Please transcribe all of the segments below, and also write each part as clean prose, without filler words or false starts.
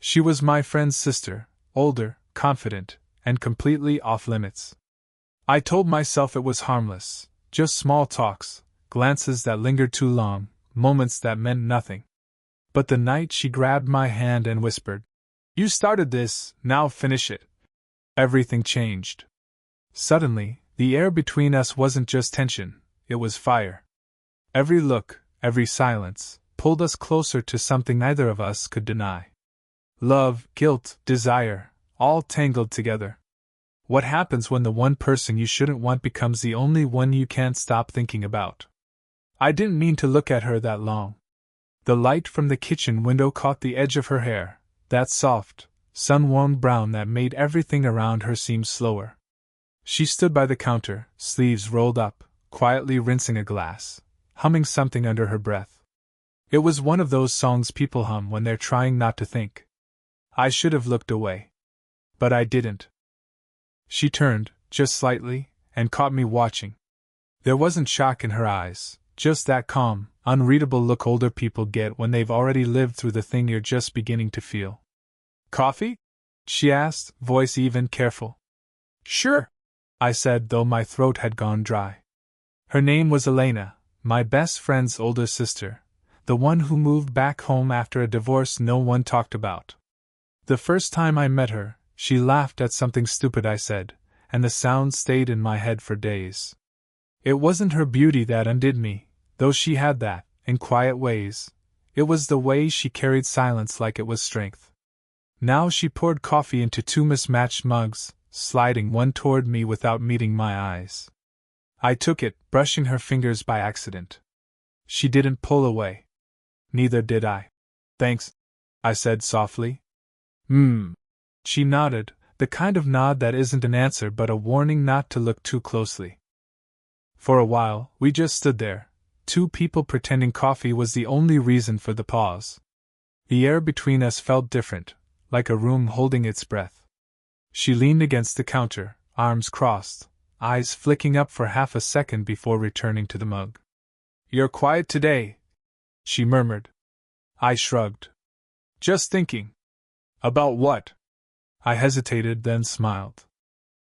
She was my friend's sister, older, confident, and completely off limits. I told myself it was harmless, just small talks, glances that lingered too long, moments that meant nothing. But the night she grabbed my hand and whispered, "You started this, now finish it," everything changed. Suddenly, the air between us wasn't just tension, it was fire. Every look, every silence, pulled us closer to something neither of us could deny. Love, guilt, desire, all tangled together. What happens when the one person you shouldn't want becomes the only one you can't stop thinking about? I didn't mean to look at her that long. The light from the kitchen window caught the edge of her hair, that soft, sun-warmed brown that made everything around her seem slower. She stood by the counter, sleeves rolled up, quietly rinsing a glass, humming something under her breath. It was one of those songs people hum when they're trying not to think. I should have looked away. But I didn't. She turned, just slightly, and caught me watching. There wasn't shock in her eyes, just that calm, unreadable look older people get when they've already lived through the thing you're just beginning to feel. "Coffee?" she asked, voice even, careful. "Sure," I said, though my throat had gone dry. Her name was Elena, my best friend's older sister, the one who moved back home after a divorce no one talked about. The first time I met her, she laughed at something stupid I said, and the sound stayed in my head for days. It wasn't her beauty that undid me, though she had that, in quiet ways. It was the way she carried silence like it was strength. Now she poured coffee into two mismatched mugs, sliding one toward me without meeting my eyes. I took it, brushing her fingers by accident. She didn't pull away. Neither did I. "Thanks," I said softly. She nodded, the kind of nod that isn't an answer but a warning not to look too closely. For a while, we just stood there, two people pretending coffee was the only reason for the pause. The air between us felt different, like a room holding its breath. She leaned against the counter, arms crossed, eyes flicking up for half a second before returning to the mug. "You're quiet today," she murmured. I shrugged. "Just thinking." "About what?" I hesitated, then smiled.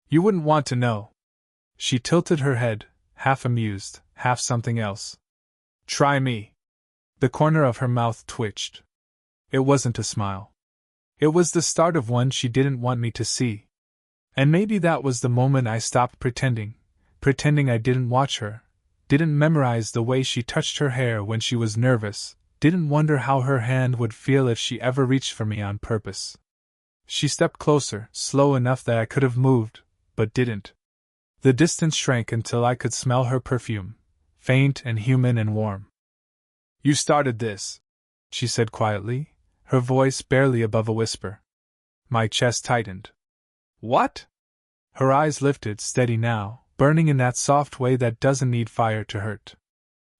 "You wouldn't want to know." She tilted her head, half amused, half something else. "Try me." The corner of her mouth twitched. It wasn't a smile. It was the start of one she didn't want me to see. And maybe that was the moment I stopped pretending I didn't watch her, didn't memorize the way she touched her hair when she was nervous, didn't wonder how her hand would feel if she ever reached for me on purpose. She stepped closer, slow enough that I could have moved, but didn't. The distance shrank until I could smell her perfume, faint and human and warm. "You started this," she said quietly, her voice barely above a whisper. My chest tightened. "What?" Her eyes lifted, steady now, burning in that soft way that doesn't need fire to hurt.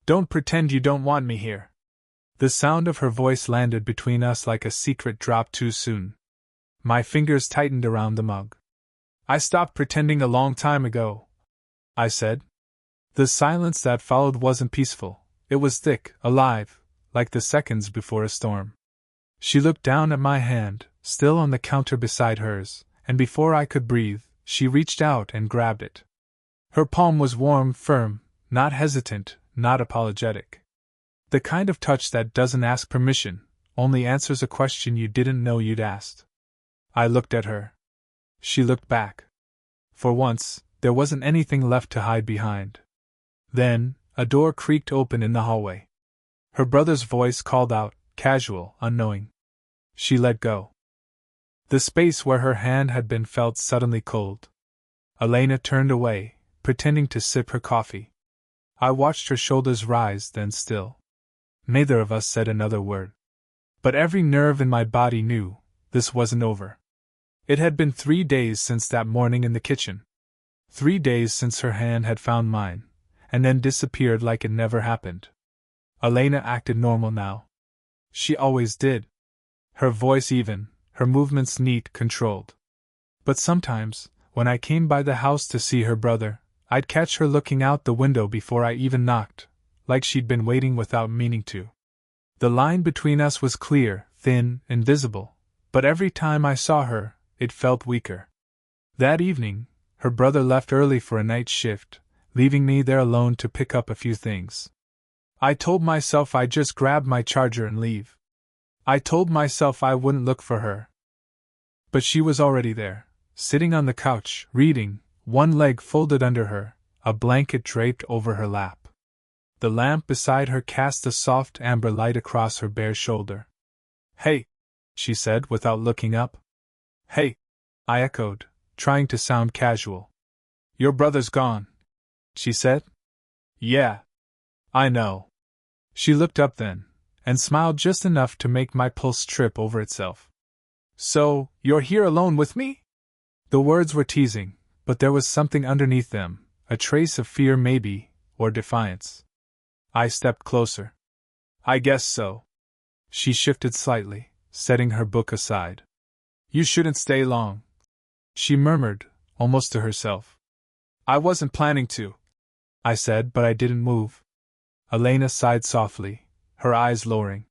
"Don't pretend you don't want me here." The sound of her voice landed between us like a secret dropped too soon. My fingers tightened around the mug. "I stopped pretending a long time ago," I said. The silence that followed wasn't peaceful, it was thick, alive, like the seconds before a storm. She looked down at my hand, still on the counter beside hers, and before I could breathe, she reached out and grabbed it. Her palm was warm, firm, not hesitant, not apologetic. The kind of touch that doesn't ask permission, only answers a question you didn't know you'd asked. I looked at her. She looked back. For once, there wasn't anything left to hide behind. Then, a door creaked open in the hallway. Her brother's voice called out, casual, unknowing. She let go. The space where her hand had been felt suddenly cold. Elena turned away, pretending to sip her coffee. I watched her shoulders rise, then still. Neither of us said another word. But every nerve in my body knew, this wasn't over. It had been 3 days since that morning in the kitchen. 3 days since her hand had found mine, and then disappeared like it never happened. Elena acted normal now. She always did. Her voice even, her movements neat, controlled. But sometimes, when I came by the house to see her brother, I'd catch her looking out the window before I even knocked, like she'd been waiting without meaning to. The line between us was clear, thin, invisible, but every time I saw her, it felt weaker. That evening, her brother left early for a night shift, leaving me there alone to pick up a few things. I told myself I'd just grab my charger and leave. I told myself I wouldn't look for her. But she was already there, sitting on the couch, reading, one leg folded under her, a blanket draped over her lap. The lamp beside her cast a soft amber light across her bare shoulder. "Hey," she said without looking up. "Hey," I echoed, trying to sound casual. "Your brother's gone," she said. "Yeah. I know." She looked up then, and smiled just enough to make my pulse trip over itself. "So, you're here alone with me?" The words were teasing, but there was something underneath them, a trace of fear maybe, or defiance. I stepped closer. "I guess so." She shifted slightly, setting her book aside. "You shouldn't stay long," she murmured, almost to herself. "I wasn't planning to," I said, but I didn't move. Elena sighed softly, her eyes lowering.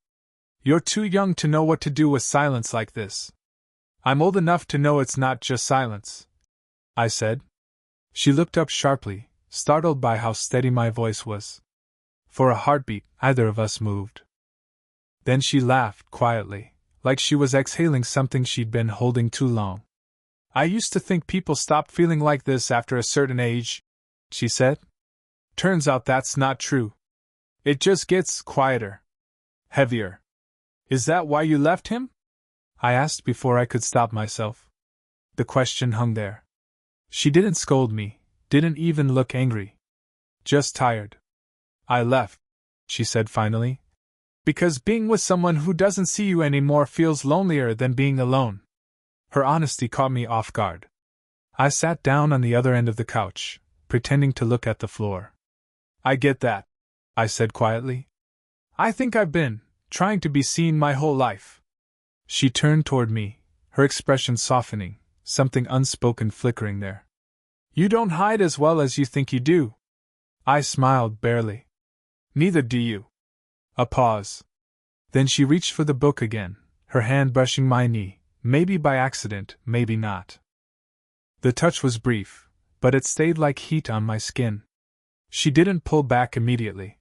"You're too young to know what to do with silence like this." "I'm old enough to know it's not just silence," I said. She looked up sharply, startled by how steady my voice was. For a heartbeat, either of us moved. Then she laughed quietly, like she was exhaling something she'd been holding too long. "I used to think people stopped feeling like this after a certain age," she said. "Turns out that's not true. It just gets quieter. Heavier." "Is that why you left him?" I asked before I could stop myself. The question hung there. She didn't scold me, didn't even look angry. Just tired. "I left," she said finally, "because being with someone who doesn't see you anymore feels lonelier than being alone." Her honesty caught me off guard. I sat down on the other end of the couch, pretending to look at the floor. "I get that," I said quietly. "I think I've been trying to be seen my whole life." She turned toward me, her expression softening, something unspoken flickering there. "You don't hide as well as you think you do." I smiled barely. "Neither do you." A pause. Then she reached for the book again, her hand brushing my knee, maybe by accident, maybe not. The touch was brief, but it stayed like heat on my skin. She didn't pull back immediately.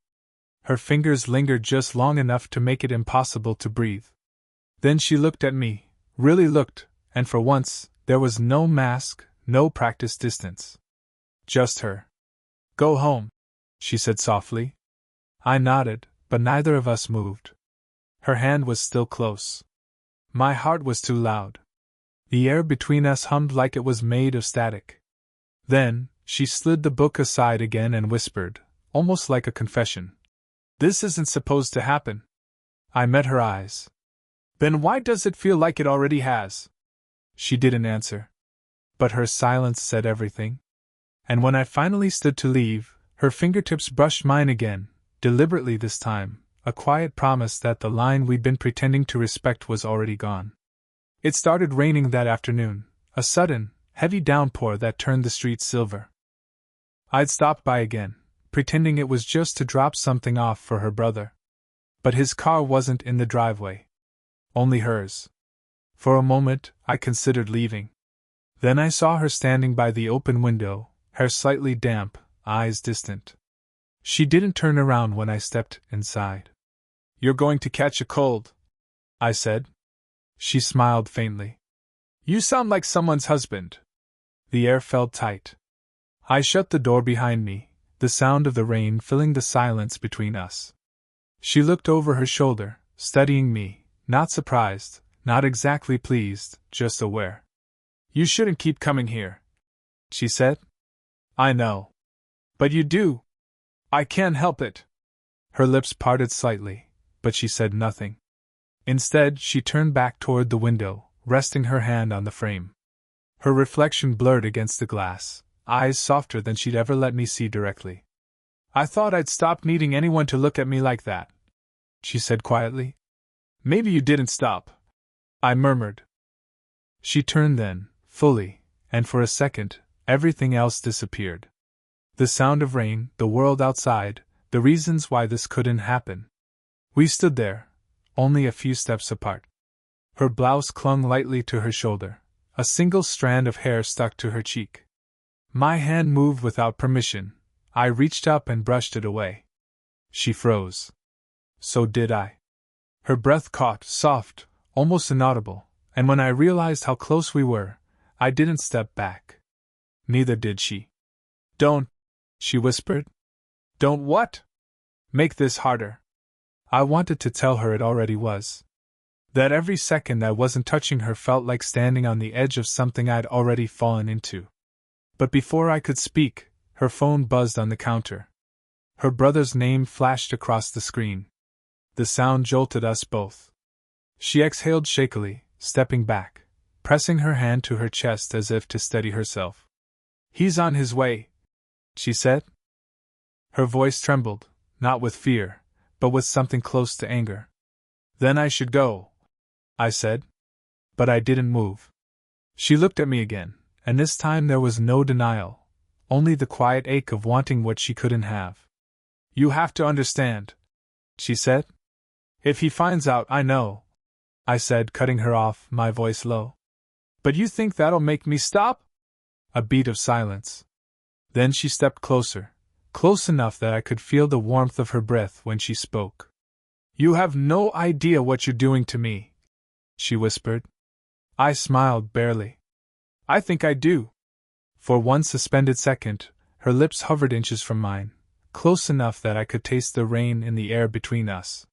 Her fingers lingered just long enough to make it impossible to breathe. Then she looked at me, really looked, and for once, there was no mask, no practiced distance. Just her. "Go home," she said softly. I nodded, but neither of us moved. Her hand was still close. My heart was too loud. The air between us hummed like it was made of static. Then, she slid the book aside again and whispered, almost like a confession. "This isn't supposed to happen." I met her eyes. "Then why does it feel like it already has?" She didn't answer. But her silence said everything. And when I finally stood to leave, her fingertips brushed mine again, deliberately this time, a quiet promise that the line we'd been pretending to respect was already gone. It started raining that afternoon, a sudden, heavy downpour that turned the streets silver. I'd stopped by again, pretending it was just to drop something off for her brother. But his car wasn't in the driveway. Only hers. For a moment, I considered leaving. Then I saw her standing by the open window, hair slightly damp, eyes distant. She didn't turn around when I stepped inside. "You're going to catch a cold," I said. She smiled faintly. "You sound like someone's husband." The air felt tight. I shut the door behind me, the sound of the rain filling the silence between us. She looked over her shoulder, studying me, not surprised, not exactly pleased, just aware. "You shouldn't keep coming here," she said. "I know. But you do. I can't help it." Her lips parted slightly, but she said nothing. Instead, she turned back toward the window, resting her hand on the frame. Her reflection blurred against the glass, eyes softer than she'd ever let me see directly. "I thought I'd stopped needing anyone to look at me like that," she said quietly. "Maybe you didn't stop," I murmured. She turned then, fully, and for a second, everything else disappeared. The sound of rain, the world outside, the reasons why this couldn't happen. We stood there, only a few steps apart. Her blouse clung lightly to her shoulder. A single strand of hair stuck to her cheek. My hand moved without permission. I reached up and brushed it away. She froze. So did I. Her breath caught, soft, almost inaudible, and when I realized how close we were, I didn't step back. Neither did she. Don't, she whispered. Don't what? Make this harder. I wanted to tell her it already was. That every second I wasn't touching her felt like standing on the edge of something I'd already fallen into. But before I could speak, her phone buzzed on the counter. Her brother's name flashed across the screen. The sound jolted us both. She exhaled shakily, stepping back, pressing her hand to her chest as if to steady herself. He's on his way, she said. Her voice trembled, not with fear, but with something close to anger. Then I should go, I said. But I didn't move. She looked at me again, and this time there was no denial, only the quiet ache of wanting what she couldn't have. You have to understand, she said. If he finds out, I know, I said, cutting her off, my voice low. But you think that'll make me stop? A beat of silence. Then she stepped closer, close enough that I could feel the warmth of her breath when she spoke. You have no idea what you're doing to me, she whispered. I smiled barely. I think I do. For one suspended second, her lips hovered inches from mine, close enough that I could taste the rain in the air between us.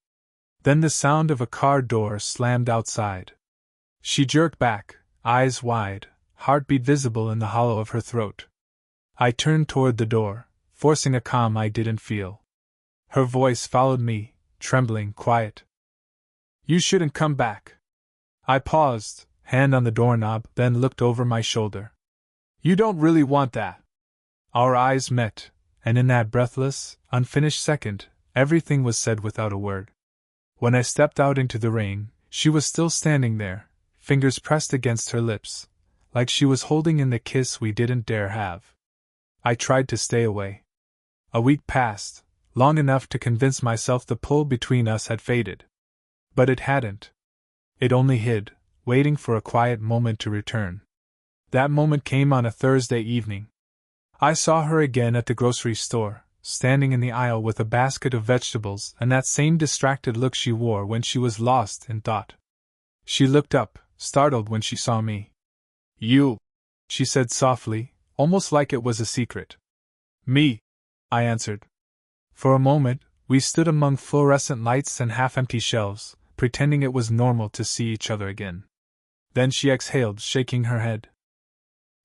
Then the sound of a car door slammed outside. She jerked back, eyes wide, heartbeat visible in the hollow of her throat. I turned toward the door, forcing a calm I didn't feel. Her voice followed me, trembling, quiet. You shouldn't come back. I paused, hand on the doorknob, then looked over my shoulder. You don't really want that. Our eyes met, and in that breathless, unfinished second, everything was said without a word. When I stepped out into the rain, she was still standing there, fingers pressed against her lips, like she was holding in the kiss we didn't dare have. I tried to stay away. A week passed, long enough to convince myself the pull between us had faded. But it hadn't. It only hid, waiting for a quiet moment to return. That moment came on a Thursday evening. I saw her again at the grocery store, standing in the aisle with a basket of vegetables and that same distracted look she wore when she was lost in thought. She looked up, startled when she saw me. You, she said softly, almost like it was a secret. Me, I answered. For a moment, we stood among fluorescent lights and half-empty shelves, pretending it was normal to see each other again. Then she exhaled, shaking her head.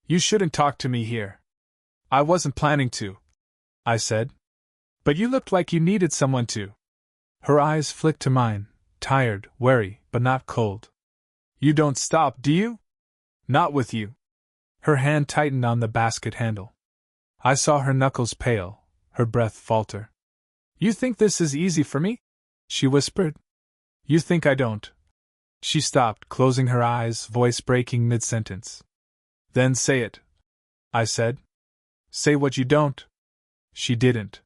You shouldn't talk to me here. I wasn't planning to, I said. But you looked like you needed someone to. Her eyes flicked to mine, tired, wary, but not cold. You don't stop, do you? Not with you. Her hand tightened on the basket handle. I saw her knuckles pale, her breath falter. You think this is easy for me? She whispered. You think I don't. She stopped, closing her eyes, voice breaking mid-sentence. Then say it, I said. Say what you don't. She didn't.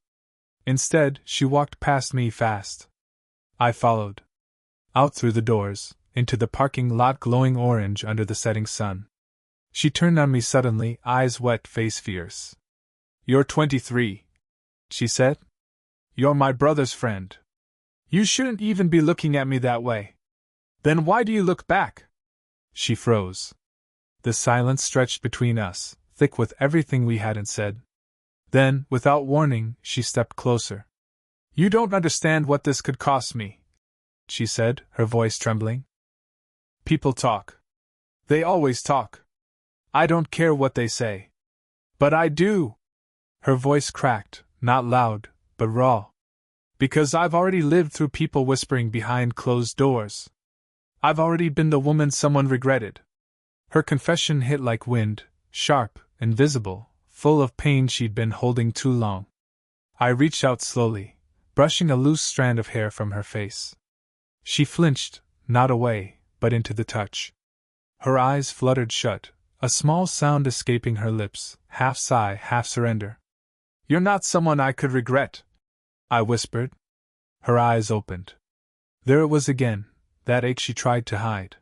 Instead, she walked past me fast. I followed. Out through the doors, into the parking lot glowing orange under the setting sun. She turned on me suddenly, eyes wet, face fierce. You're 23, she said. You're my brother's friend. You shouldn't even be looking at me that way. Then why do you look back? She froze. The silence stretched between us, thick with everything we hadn't said. Then, without warning, she stepped closer. You don't understand what this could cost me, she said, her voice trembling. People talk. They always talk. I don't care what they say. But I do. Her voice cracked, not loud, but raw. Because I've already lived through people whispering behind closed doors. I've already been the woman someone regretted. Her confession hit like wind, sharp, invisible, full of pain she'd been holding too long. I reached out slowly, brushing a loose strand of hair from her face. She flinched, not away, but into the touch. Her eyes fluttered shut, a small sound escaping her lips, half sigh, half surrender. You're not someone I could regret, I whispered. Her eyes opened. There it was again, that ache she tried to hide.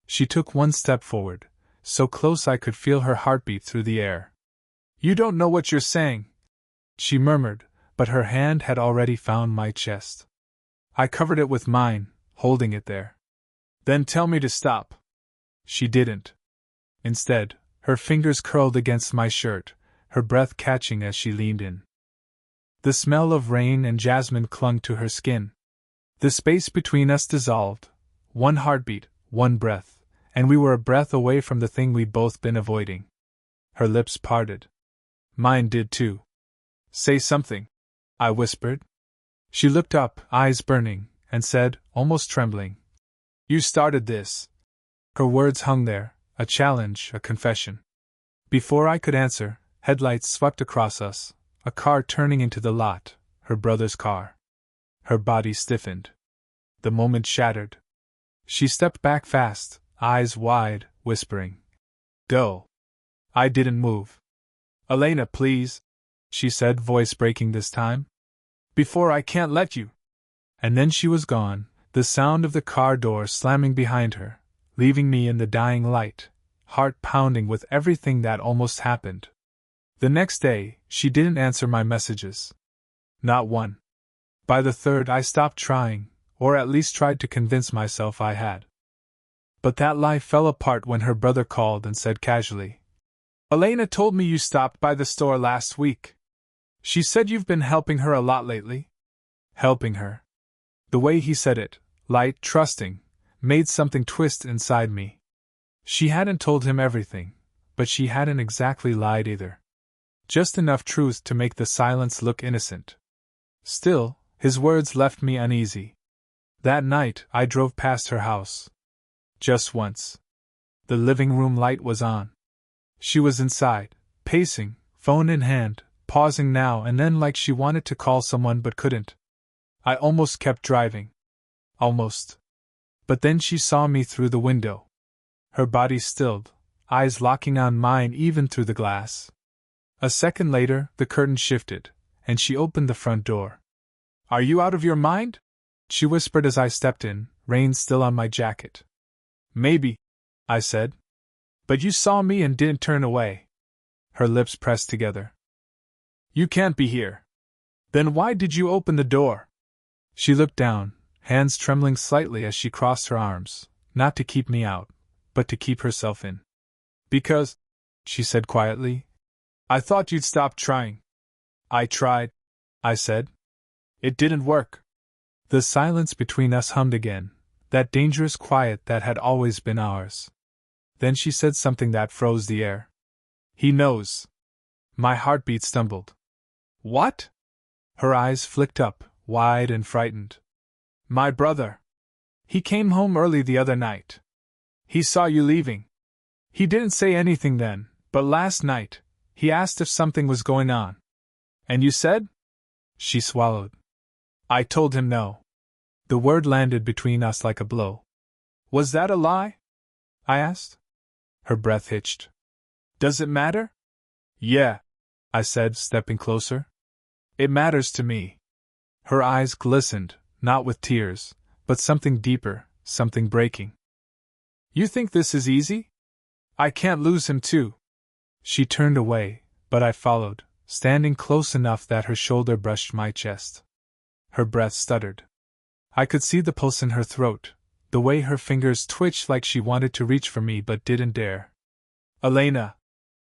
She took one step forward, so close I could feel her heartbeat through the air. "You don't know what you're saying," she murmured, but her hand had already found my chest. I covered it with mine, holding it there. "Then tell me to stop." She didn't. Instead, her fingers curled against my shirt, her breath catching as she leaned in. The smell of rain and jasmine clung to her skin. The space between us dissolved. One heartbeat, one breath, and we were a breath away from the thing we'd both been avoiding. Her lips parted. Mine did too. "Say something," I whispered. She looked up, eyes burning, and said, almost trembling, "You started this." Her words hung there, a challenge, a confession. Before I could answer, headlights swept across us, a car turning into the lot, her brother's car. Her body stiffened. The moment shattered. She stepped back fast, eyes wide, whispering, "Go." I didn't move. "Elena, please," she said, voice breaking this time. "Before I can't let you." And then she was gone, the sound of the car door slamming behind her, leaving me in the dying light, heart pounding with everything that almost happened. The next day, she didn't answer my messages. Not one. By the third, I stopped trying, or at least tried to convince myself I had. But that lie fell apart when her brother called and said casually, "Elena told me you stopped by the store last week. She said you've been helping her a lot lately." Helping her. The way he said it, light, trusting, made something twist inside me. She hadn't told him everything, but she hadn't exactly lied either. Just enough truth to make the silence look innocent. Still, his words left me uneasy. That night, I drove past her house. Just once. The living room light was on. She was inside, pacing, phone in hand, pausing now and then like she wanted to call someone but couldn't. I almost kept driving. Almost. But then she saw me through the window. Her body stilled, eyes locking on mine even through the glass. A second later, the curtain shifted, and she opened the front door. "Are you out of your mind?" she whispered as I stepped in, rain still on my jacket. "Maybe," I said. "But you saw me and didn't turn away." Her lips pressed together. "You can't be here. Then why did you open the door?" She looked down, hands trembling slightly as she crossed her arms, not to keep me out, but to keep herself in. "Because," she said quietly, "I thought you'd stop trying." "I tried," I said. "It didn't work." The silence between us hummed again, that dangerous quiet that had always been ours. Then she said something that froze the air. "He knows." My heartbeat stumbled. "What?" Her eyes flicked up, wide and frightened. "My brother. He came home early the other night. He saw you leaving. He didn't say anything then, but last night, he asked if something was going on. And you said?" She swallowed. "I told him no." The word landed between us like a blow. "Was that a lie?" I asked. Her breath hitched. "Does it matter?" "Yeah," I said, stepping closer. "It matters to me." Her eyes glistened, not with tears, but something deeper, something breaking. "You think this is easy? I can't lose him too." She turned away, but I followed, standing close enough that her shoulder brushed my chest. Her breath stuttered. I could see the pulse in her throat, the way her fingers twitched like she wanted to reach for me but didn't dare. "Elena,"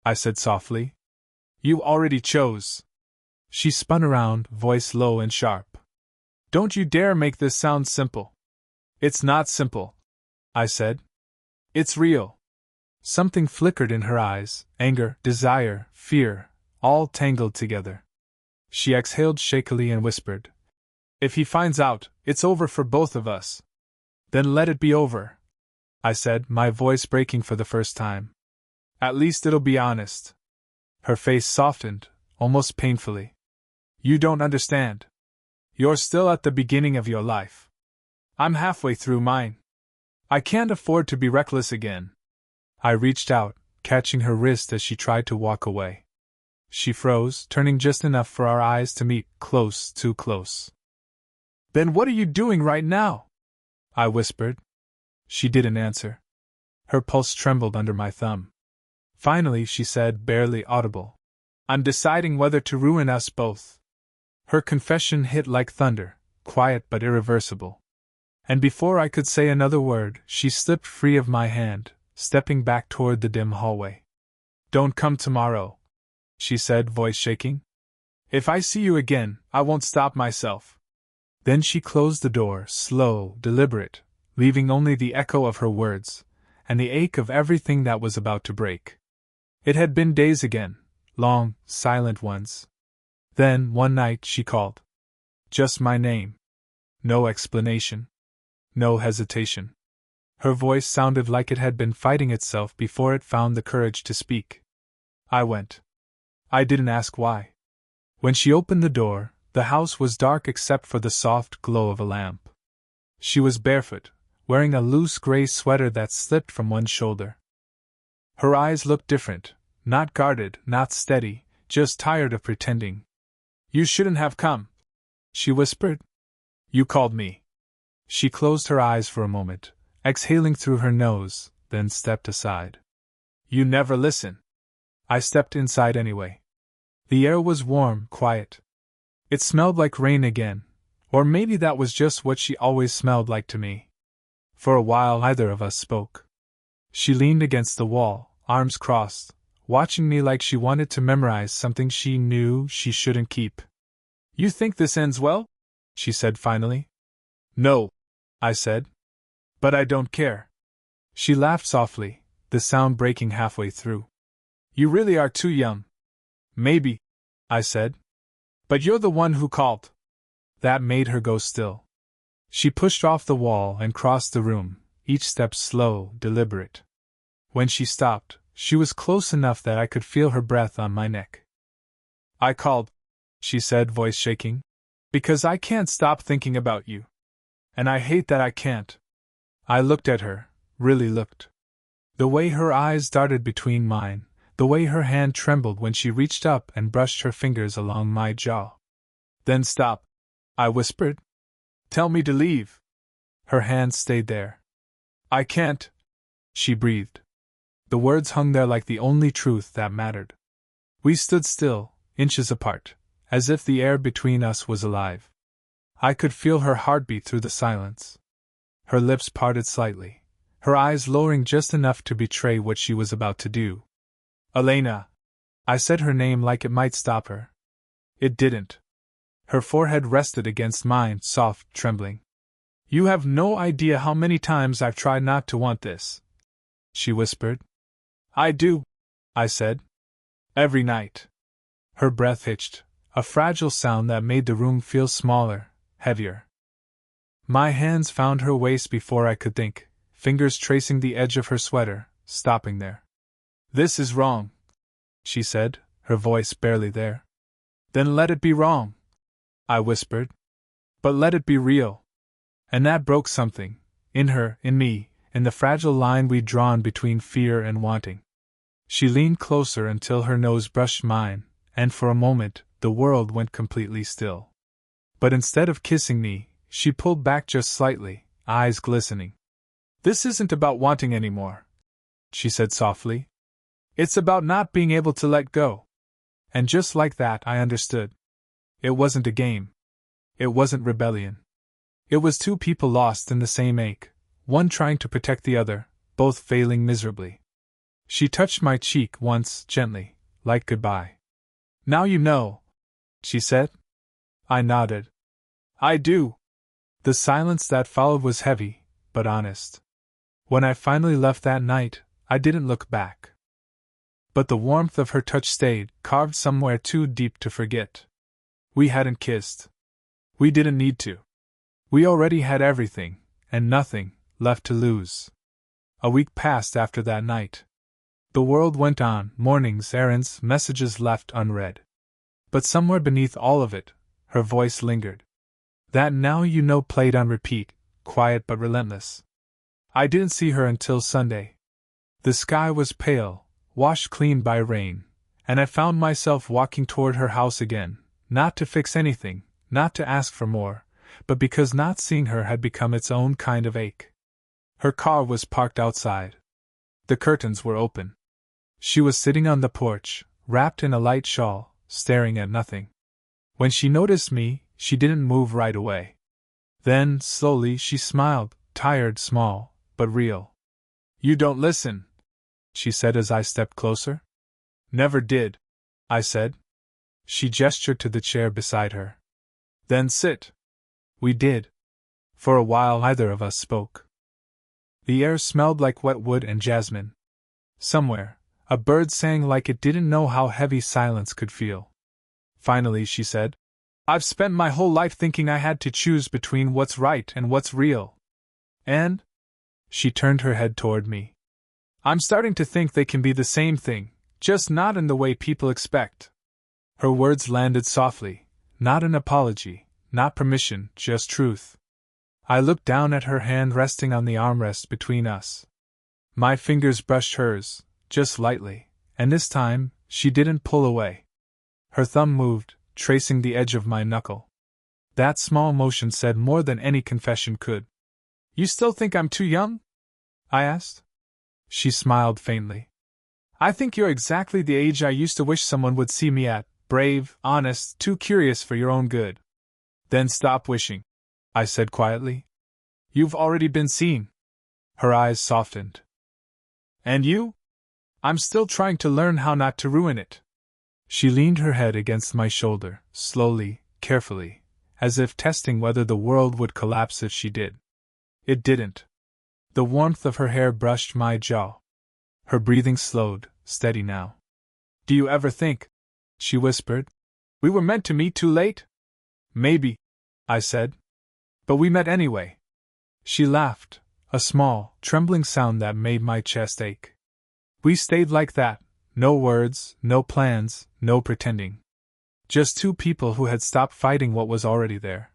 I said softly. "You already chose." She spun around, voice low and sharp. "Don't you dare make this sound simple." "It's not simple," I said. "It's real." Something flickered in her eyes, anger, desire, fear, all tangled together. She exhaled shakily and whispered, "If he finds out, it's over for both of us." "Then let it be over," I said, my voice breaking for the first time. "At least it'll be honest." Her face softened, almost painfully. "You don't understand. You're still at the beginning of your life. I'm halfway through mine. I can't afford to be reckless again." I reached out, catching her wrist as she tried to walk away. She froze, turning just enough for our eyes to meet, close, too close. "Then what are you doing right now?" I whispered. She didn't answer. Her pulse trembled under my thumb. Finally, she said, barely audible, "I'm deciding whether to ruin us both." Her confession hit like thunder, quiet but irreversible. And before I could say another word, she slipped free of my hand, stepping back toward the dim hallway. "Don't come tomorrow," she said, voice shaking. "If I see you again, I won't stop myself." Then she closed the door, slow, deliberate, leaving only the echo of her words, and the ache of everything that was about to break. It had been days again, long, silent ones. Then, one night, she called. Just my name. No explanation. No hesitation. Her voice sounded like it had been fighting itself before it found the courage to speak. I went. I didn't ask why. When she opened the door, the house was dark except for the soft glow of a lamp. She was barefoot, wearing a loose gray sweater that slipped from one shoulder. Her eyes looked different, not guarded, not steady, just tired of pretending. "You shouldn't have come," she whispered. "You called me." She closed her eyes for a moment, exhaling through her nose, then stepped aside. "You never listen." I stepped inside anyway. The air was warm, quiet. It smelled like rain again, or maybe that was just what she always smelled like to me. For a while neither of us spoke. She leaned against the wall, arms crossed, watching me like she wanted to memorize something she knew she shouldn't keep. "You think this ends well?" she said finally. "No," I said. "But I don't care." She laughed softly, the sound breaking halfway through. "You really are too young." "Maybe," I said. "But you're the one who called." That made her go still. She pushed off the wall and crossed the room, each step slow, deliberate. When she stopped, she was close enough that I could feel her breath on my neck. "I called," she said, voice shaking, "because I can't stop thinking about you. And I hate that I can't." I looked at her, really looked. The way her eyes darted between mine, the way her hand trembled when she reached up and brushed her fingers along my jaw. "Then stop," I whispered. "Tell me to leave." Her hand stayed there. "I can't," she breathed. The words hung there like the only truth that mattered. We stood still, inches apart, as if the air between us was alive. I could feel her heartbeat through the silence. Her lips parted slightly, her eyes lowering just enough to betray what she was about to do. "Elena!" I said her name like it might stop her. It didn't. Her forehead rested against mine, soft, trembling. "You have no idea how many times I've tried not to want this," she whispered. "I do," I said. "Every night." Her breath hitched, a fragile sound that made the room feel smaller, heavier. My hands found her waist before I could think, fingers tracing the edge of her sweater, stopping there. "This is wrong," she said, her voice barely there. "Then let it be wrong," I whispered. "But let it be real." And that broke something, in her, in me, in the fragile line we'd drawn between fear and wanting. She leaned closer until her nose brushed mine, and for a moment, the world went completely still. But instead of kissing me, she pulled back just slightly, eyes glistening. "This isn't about wanting anymore," she said softly. "It's about not being able to let go." And just like that, I understood. It wasn't a game. It wasn't rebellion. It was two people lost in the same ache, one trying to protect the other, both failing miserably. She touched my cheek once, gently, like goodbye. "Now you know," she said. I nodded. "I do." The silence that followed was heavy, but honest. When I finally left that night, I didn't look back. But the warmth of her touch stayed, carved somewhere too deep to forget. We hadn't kissed. We didn't need to. We already had everything, and nothing, left to lose. A week passed after that night. The world went on, mornings, errands, messages left unread. But somewhere beneath all of it, her voice lingered. That "now you know" played on repeat, quiet but relentless. I didn't see her until Sunday. The sky was pale, washed clean by rain, and I found myself walking toward her house again, not to fix anything, not to ask for more, but because not seeing her had become its own kind of ache. Her car was parked outside. The curtains were open. She was sitting on the porch, wrapped in a light shawl, staring at nothing. When she noticed me, she didn't move right away. Then, slowly, she smiled, tired, small, but real. "You don't listen," she said as I stepped closer. "Never did," I said. She gestured to the chair beside her. "Then sit." We did. For a while neither of us spoke. The air smelled like wet wood and jasmine. Somewhere, a bird sang like it didn't know how heavy silence could feel. Finally she said, "I've spent my whole life thinking I had to choose between what's right and what's real. And," she turned her head toward me, "I'm starting to think they can be the same thing, just not in the way people expect." Her words landed softly, not an apology, not permission, just truth. I looked down at her hand resting on the armrest between us. My fingers brushed hers, just lightly, and this time, she didn't pull away. Her thumb moved, tracing the edge of my knuckle. That small motion said more than any confession could. "You still think I'm too young?" I asked. She smiled faintly. "I think you're exactly the age I used to wish someone would see me at, brave, honest, too curious for your own good." "Then stop wishing," I said quietly. "You've already been seen." Her eyes softened. "And you?" "I'm still trying to learn how not to ruin it." She leaned her head against my shoulder, slowly, carefully, as if testing whether the world would collapse if she did. It didn't. The warmth of her hair brushed my jaw. Her breathing slowed, steady now. "Do you ever think," she whispered, "we were meant to meet too late?" "Maybe," I said. "But we met anyway." She laughed, a small, trembling sound that made my chest ache. We stayed like that, no words, no plans, no pretending. Just two people who had stopped fighting what was already there.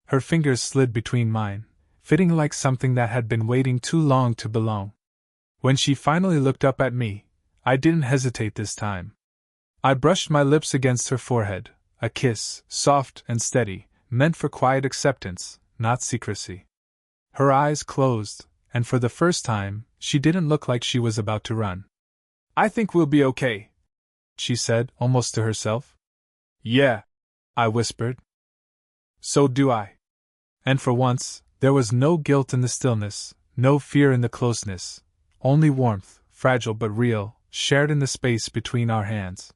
Her fingers slid between mine, fitting like something that had been waiting too long to belong. When she finally looked up at me, I didn't hesitate this time. I brushed my lips against her forehead, a kiss, soft and steady, meant for quiet acceptance, not secrecy. Her eyes closed, and for the first time, she didn't look like she was about to run. "I think we'll be okay," she said, almost to herself. "Yeah," I whispered. "So do I." And for once, there was no guilt in the stillness, no fear in the closeness, only warmth, fragile but real, shared in the space between our hands.